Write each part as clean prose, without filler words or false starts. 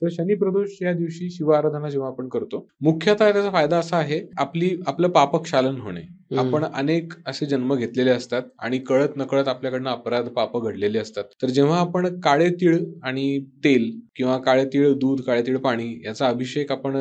तर शनी प्रदोष या दिवशी शिव आराधना जेव्हा आपण करतो, मुख्यतः त्याचा फायदा असा आहे, आपलं पापक्षालन होणे. आपण अनेक असे जन्म घेतलेले असतात आणि कळत नकळत आपल्याकडनं अपराध पाप घडलेले असतात. तर जेव्हा आपण काळे तीळ आणि तेल किंवा काळे तीळ दूध, काळे तीळ पाणी याचा अभिषेक आपण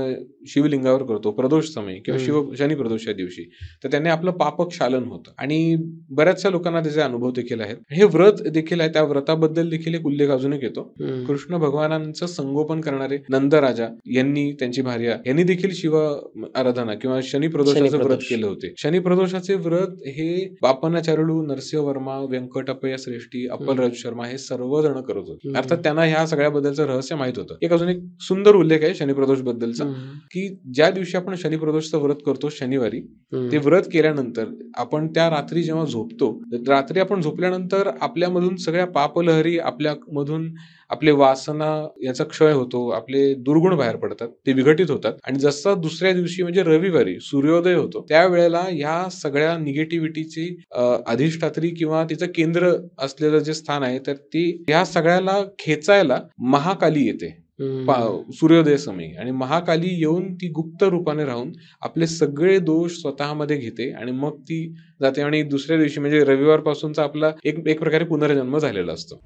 शिवलिंगावर करतो प्रदोष समयी किंवा शनी प्रदोष या दिवशी, तर त्याने आपलं पापक्षालन होतं आणि बऱ्याचशा लोकांना त्याचे अनुभव देखील आहेत. हे व्रत देखील आहे, त्या व्रताबद्दल देखील एक उल्लेख अजून एक येतो. कृष्ण भगवानांचं संगोपन करणारे नंद राजा यांनी, त्यांची भार्या यांनी देखील शिव आराधना किंवा शनी प्रदोषाचं व्रत केले होते. शनी प्रदोषाचे व्रत हे बापनाचार्युलू, नरसिंहवर्मा, व्यंकटप्पय्या श्रेष्ठी, अप्पलराजू शर्मा हे सर्वजण करत होते. अर्थात त्यांना ह्या सगळ्याबद्दलचं रहस्य माहित होतं. एक अजून एक सुंदर उल्लेख आहे शनी प्रदोष बद्दलचा, की ज्या दिवशी आपण शनी प्रदोषचं व्रत करतो शनिवारी, ते व्रत केल्यानंतर आपण त्या रात्री जेव्हा झोपतो, रात्री आपण झोपल्यानंतर आपल्यामधून सगळ्या पापलहरी, आपल्यामधून आपले वासना याचा क्षय होतो, आपले दुर्गुण बाहेर पडतात, ते विघटित होतात आणि जसं दुसऱ्या दिवशी म्हणजे रविवारी सूर्योदय होतो, त्यावेळेला ह्या सगळ्या निगेटिव्हिटीची अधिष्ठात्री किंवा तिचं केंद्र असलेलं जे स्थान आहे, तर ती ह्या सगळ्याला खेचायला महाकाली येते सूर्योदय समयी. आणि महाकाली येऊन ती गुप्त रूपाने राहून आपले सगळे दोष स्वतःमध्ये घेते आणि मग ती जाते आणि दुसऱ्या दिवशी म्हणजे रविवार पासूनचा आपला एक प्रकारे पुनर्जन्म झालेला असतो.